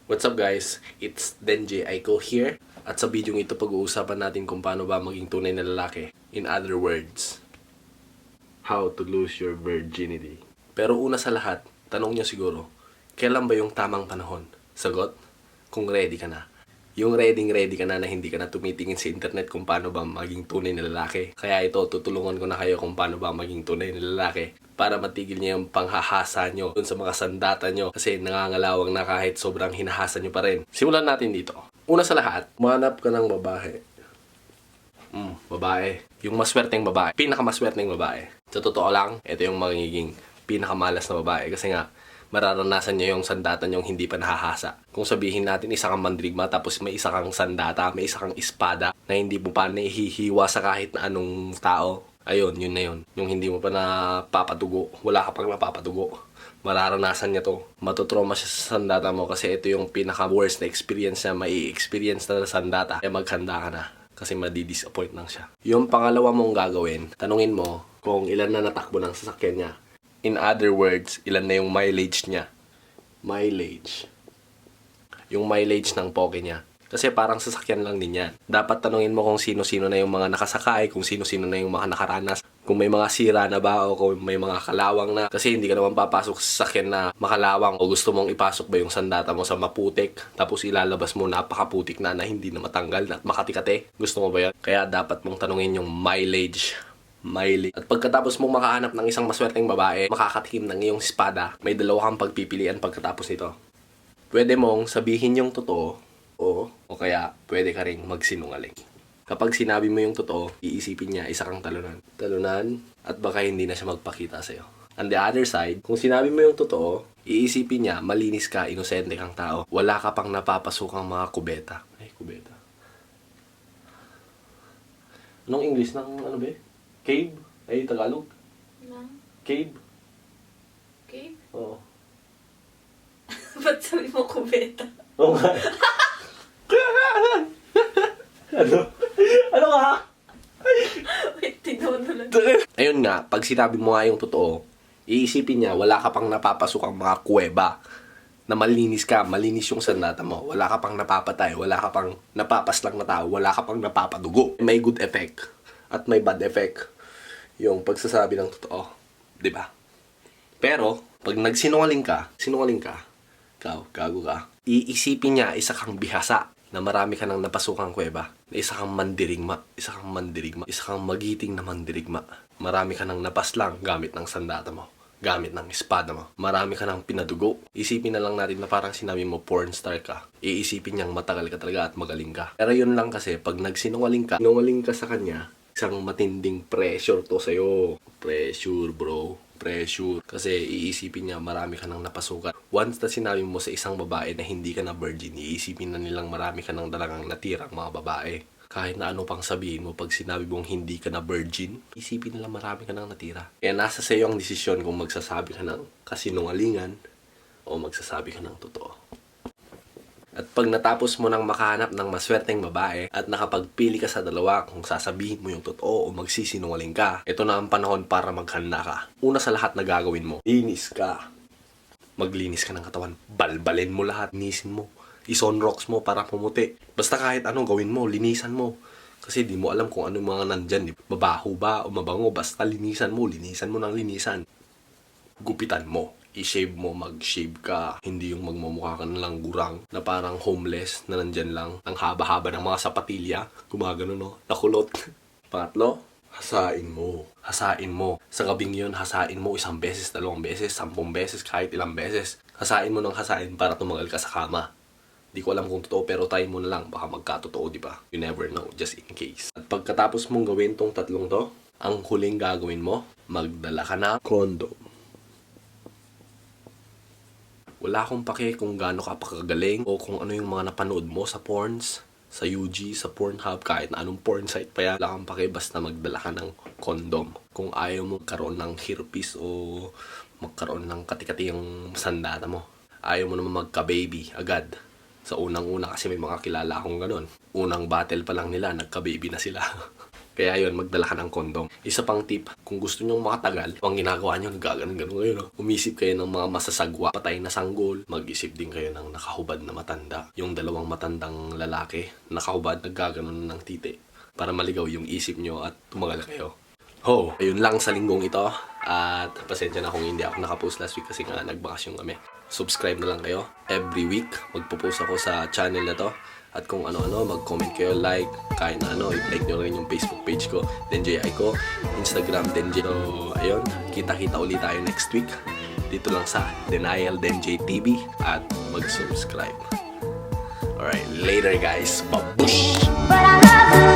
What's up guys? It's Denji Aiko here. At sa video ito pag-uusapan natin kung paano ba maging tunay na lalaki. In other words, how to lose your virginity. Pero una sa lahat, tanong nyo siguro, kailan ba yung tamang panahon? Sagot, kung ready ka na. Yung ready ka na hindi ka na tumitingin sa internet kung paano ba maging tunay na lalaki. Kaya ito, tutulungan ko na kayo kung paano ba maging tunay na lalaki para matigil niya yung panghahasa nyo dun sa mga sandata nyo kasi nangangalawang na kahit sobrang hinahasa nyo pa rin. Simulan natin dito. Una sa lahat, manap ka ng babae. Babae. Yung maswerteng babae. Pinakamaswerteng babae. Sa totoo lang, ito yung magiging pinakamalas na babae kasi nga mararanasan nyo yung sandata nyong hindi pa nahahasa. Kung sabihin natin isa kang mandirigma tapos may isa kang sandata, may isa kang espada na hindi mo pa nahihiwa sa kahit na anong tao. Ayun, yun na yun. Yung hindi mo pa napapatugo. Wala ka pang napapatugo. Mararanasan niya to. Matutrauma siya sa sandata mo kasi ito yung pinaka-worst na experience na mai-experience na sandata. Kaya maghanda ka na kasi madi-disappoint lang siya. Yung pangalawa mong gagawin, tanungin mo kung ilan na natakbo ng sasakyan niya. In other words, ilan na yung mileage niya. Mileage. Yung mileage ng poke niya. Kasi parang sasakyan lang din yan. Dapat tanungin mo kung sino-sino na yung mga nakasakay, kung sino-sino na yung mga nakaranas, kung may mga sira na ba o kung may mga kalawang na. Kasi hindi ka naman papasok sa sasakyan na makalawang o gusto mong ipasok ba yung sandata mo sa maputik tapos ilalabas mo napakaputik na hindi na matanggal at makatikate. Gusto mo ba yan? Kaya dapat mong tanungin yung mileage. At pagkatapos mong makahanap ng isang maswerteng babae, makakatikim ng iyong espada, may dalawa kang pagpipilian pagkatapos nito. Pwede mong sabihin yung totoo o kaya pwede ka ring magsinungaling. Kapag sinabi mo yung totoo, iisipin niya isa kang talunan. At baka hindi na siya magpakita sa'yo. On the other side, kung sinabi mo yung totoo, iisipin niya malinis ka, inosente kang tao. Wala ka pang napapasukang mga kubeta. Ay, kubeta. Anong English ng ano ba? Cave? Ay, Tagalog? Na? Cave? Cave? Oo. Ba't sabi mo kubeta? Oo nga. Ano? Ano ka? Wait, tinunulan. Ayun nga, pag sinabi mo nga yung totoo, iisipin niya, wala ka pang napapasukang mga kuweba. Na malinis ka, malinis yung sandata mo. Wala ka pang napapatay, wala ka pang napapaslang na tao, wala ka pang napapadugo. May good effect at may bad effect yung pagsasabi ng totoo. 'Di ba? Pero, pag nagsinungaling ka, gago ka, iisipin niya isa kang bihasa na marami ka nang napasukang kuweba, na isa kang mandirigma, isa kang magiting na mandirigma. Marami ka nang napaslang gamit ng sandata mo, gamit ng espada mo. Marami ka nang pinadugo. Isipin na lang natin na parang sinabi mo porn star ka. Iisipin niyang matagal ka talaga at magaling ka. Pero yun lang kasi, pag sinungaling ka sa kanya, isang matinding pressure to sa'yo. Pressure, bro. Pressure. Kasi iisipin niya marami ka nang napasukan. Once na sinabi mo sa isang babae na hindi ka na virgin, iisipin na nilang marami ka nang talagang natirang mga babae. Kahit na ano pang sabihin mo, pag sinabi mong hindi ka na virgin, isipin nila marami ka nang natira. Kaya nasa sa'yo ang desisyon kung magsasabi ka ng kasinungalingan o magsasabi ka ng totoo. At pag natapos mo nang makahanap ng maswerteng babae at nakapagpili ka sa dalawa kung sasabihin mo yung totoo o magsisinungaling ka, ito na ang panahon para maghanda ka. Una sa lahat na gagawin mo, linis ka. Maglinis ka ng katawan. Balbalin mo lahat. Linisin mo. I-sunrocks mo para pumuti. Basta kahit anong gawin mo, linisan mo. Kasi di mo alam kung ano mga nandyan. Mabaho ba o mabango. Basta linisan mo ng linisan. Gupitan mo. I-shave mo, mag-shave ka. Hindi yung magmumukha ka na lang gurang na parang homeless na nandyan lang. Ang haba-haba ng mga sapatilya. Gumagano no, nakulot. Pangatlo, hasain mo. Sa gabing yun, hasain mo 1 beses, 2 beses, 10 beses, kahit ilang beses. Hasain mo ng hasain para tumagal ka sa kama. Di ko alam kung totoo pero try mo na lang. Baka magkatotoo, di ba? You never know, just in case. At pagkatapos mong gawin tong tatlong to, ang huling gagawin mo, magdala ka na condom. Wala akong pake kung gaano ka pakagaling o kung ano yung mga napanood mo sa porns, sa UG, sa Pornhub, kahit na anong porn site pa yan. Wala kang pake basta magdala ka ng condom. Kung ayaw mo magkaroon ng herpes o magkaroon ng katikati yung sandata mo. Ayaw mo naman magka-baby agad. Sa unang-una kasi may mga kilala akong ganun. Unang battle pa lang nila, nagka-baby na sila. Kaya yun, magdala ka ng kondom. Isa pang tip, kung gusto nyong makatagal, ang ginagawa nyo, nagaganon-ganon kayo, no? Umisip kayo ng mga masasagwa, patay na sanggol. Mag-isip din kayo ng nakahubad na matanda. Yung dalawang matandang lalaki, nakahubad, naggaganon ng titi. Para maligaw yung isip nyo at tumagal kayo. Ayun lang sa linggong ito. At pasensya na kung hindi ako nakapost last week kasi nga nagbakasyon kami. Subscribe na lang kayo. Every week, magpo-post ako sa channel na to. At kung ano-ano, mag-comment kayo, like, kahit na ano, i-like nyo rin yung Facebook page ko, Denjay Aiko, Instagram, Denjay. So, ayun, kita-kita ulit tayo next week. Dito lang sa Denial Denjay TV at mag-subscribe. Alright, later guys. Babush! But I love you.